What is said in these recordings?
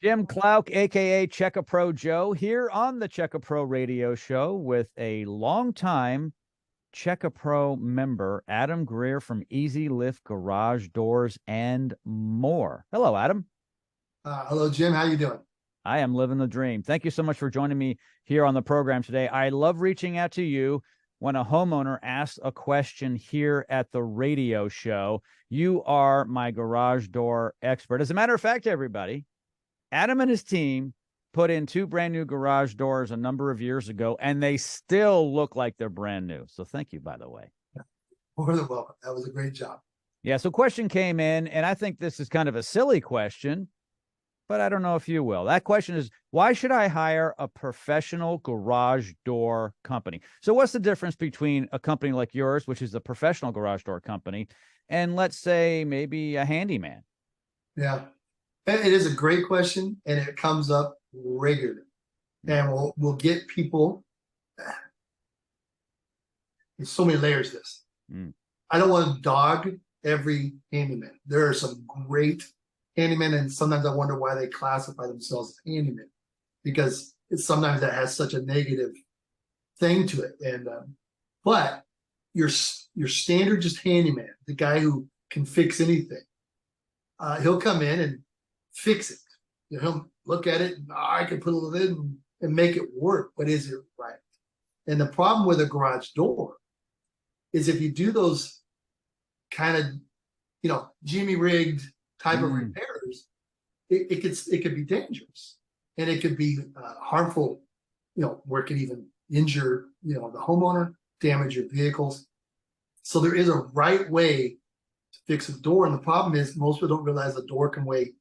Jim Clouk, aka Check-A-Pro Joe, here on the Check-A-Pro radio show with a longtime Check-A-Pro member, Adam Greer from Easy Lift Garage Doors and more. Hello, Adam. Hello, Jim. How you doing? I am living the dream. Thank you so much for joining me here on the program today. I love reaching out to you when a homeowner asks a question here at the radio show. You are my garage door expert. As a matter of fact, everybody, Adam and his team put in 2 brand new garage doors a number of years ago, and they still look like they're brand new. So thank you, by the way. More than welcome. That was a great job. Yeah, so question came in, and I think this is kind of a silly question, but I don't know if you will. That question is, why should I hire a professional garage door company? So what's the difference between a company like yours, which is a professional garage door company, and let's say maybe a handyman? Yeah, it is a great question, and it comes up regularly. And we'll get people. There's so many layers to this. I don't want to dog every handyman. There are some great handymen, and sometimes I wonder why they classify themselves as handyman, because sometimes that has such a negative thing to it. And but your standard just handyman, the guy who can fix anything, he'll come in and fix it. He'll look at it and I can put a little in and make it work, but is it right? And the problem with a garage door is if you do those kind of, Jimmy rigged type of repairs, it could be dangerous, and it could be harmful, where it could even injure, the homeowner, damage your vehicles. So there is a right way to fix a door. And the problem is most people don't realize a door can weigh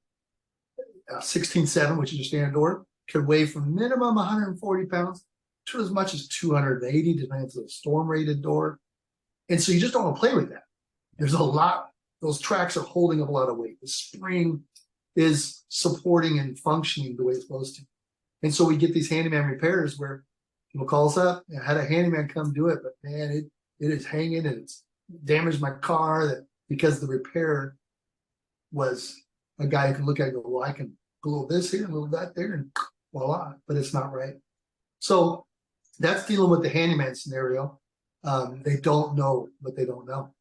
16.7, which is your standard door, could weigh from minimum 140 pounds to as much as 280, depending if it's a storm rated door. And so you just don't want to play with that. There's a lot, those tracks are holding up a lot of weight. The spring is supporting and functioning the way it's supposed to. And so we get these handyman repairs where people call us up, I had a handyman come do it, but man, it is hanging and it's damaged my car because the repair was a guy who can look at it and go, well, I can glue this here, a little that there, and voila, but it's not right. So that's dealing with the handyman scenario. They don't know what they don't know.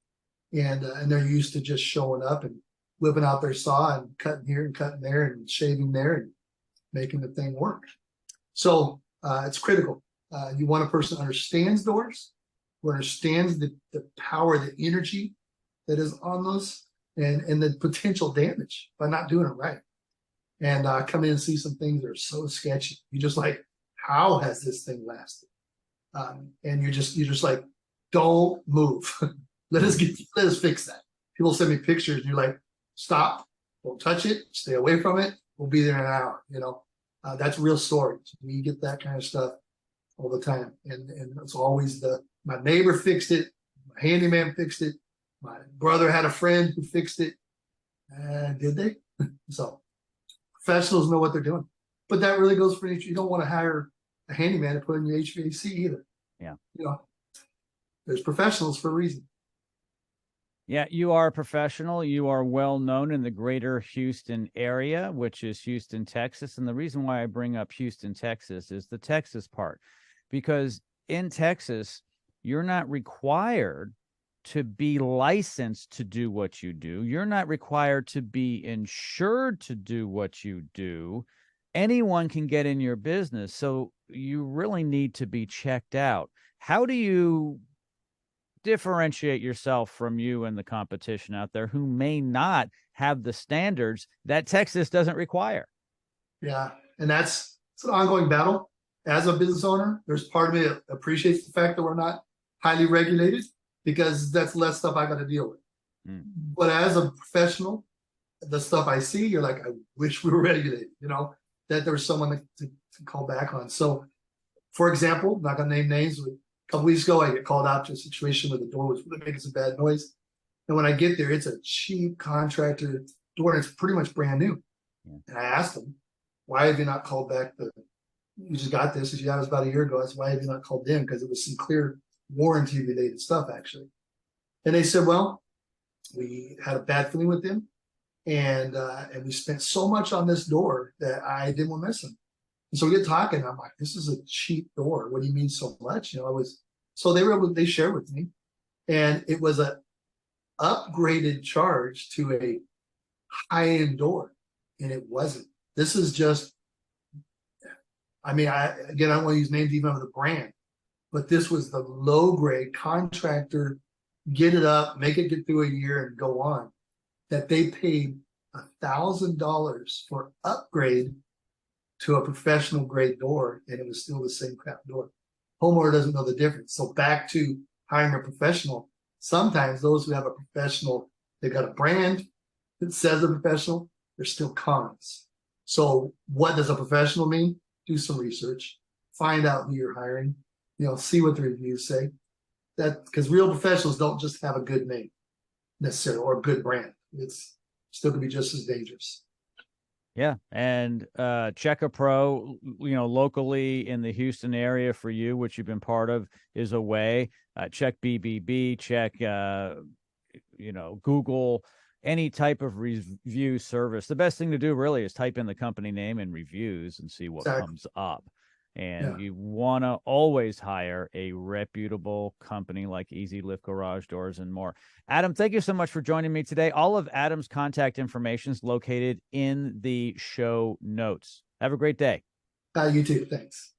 And they're used to just showing up and whipping out their saw and cutting here and cutting there and shaving there and making the thing work. So it's critical. You want a person who understands doors, who understands the power, the energy that is on those, and the potential damage by not doing it right. And come in and see some things that are so sketchy. You're just like, how has this thing lasted? And you're just like, don't move. Let us fix that. People send me pictures and you're like, stop, don't touch it, stay away from it. We'll be there in an hour. That's real stories. We get that kind of stuff all the time. And it's always my neighbor fixed it, my handyman fixed it, my brother had a friend who fixed it. Did they? So professionals know what they're doing. But that really goes for each. You don't want to hire a handyman to put in your HVAC either. Yeah. There's professionals for a reason. Yeah, you are a professional. You are well known in the greater Houston area, which is Houston, Texas. And the reason why I bring up Houston, Texas is the Texas part, because in Texas, you're not required to be licensed to do what you do. You're not required to be insured to do what you do. Anyone can get in your business. So you really need to be checked out. How do you differentiate yourself from you and the competition out there who may not have the standards that Texas doesn't require? Yeah, and it's an ongoing battle. As a business owner, there's part of me that appreciates the fact that we're not highly regulated, because that's less stuff I got to deal with. But as a professional, the stuff I see, you're like, I wish we were regulated, that there was someone to call back on. So, for example, I'm not going to name names, but a couple weeks ago, I get called out to a situation where the door was really making some bad noise. And when I get there, it's a cheap contractor door, and it's pretty much brand new. Yeah. And I asked them, why have you not called back you just got this? Yeah, it was about a year ago. I said, why have you not called them? Because it was some clear warranty related stuff, actually. And they said, well, we had a bad feeling with them. and we spent so much on this door that I didn't want to miss him. And so we get talking. I'm like, this is a cheap door. What do you mean so much? I was so they were able. They shared with me, and it was a upgraded charge to a high end door, and it wasn't. This is just. I mean, I don't want to use names even of the brand, but this was the low grade contractor. Get it up, make it get through a year, and go on. That they paid $1,000 for upgrade to a professional grade door, and it was still the same crap door. Homeowner doesn't know the difference. So back to hiring a professional. Sometimes those who have a professional, they got a brand that says they're professional, they're still cons. So what does a professional mean? Do some research, find out who you're hiring, see what the reviews say. That because real professionals don't just have a good name necessarily or a good brand. It's still can be just as dangerous. Yeah, and Check a Pro, locally in the Houston area for you, which you've been part of, is a way. Check BBB, check Google, any type of review service. The best thing to do really is type in the company name and reviews and see what comes up. And you want to always hire a reputable company like Easy Lift Garage Doors and more. Adam, thank you so much for joining me today. All of Adam's contact information is located in the show notes. Have a great day. You too. Thanks.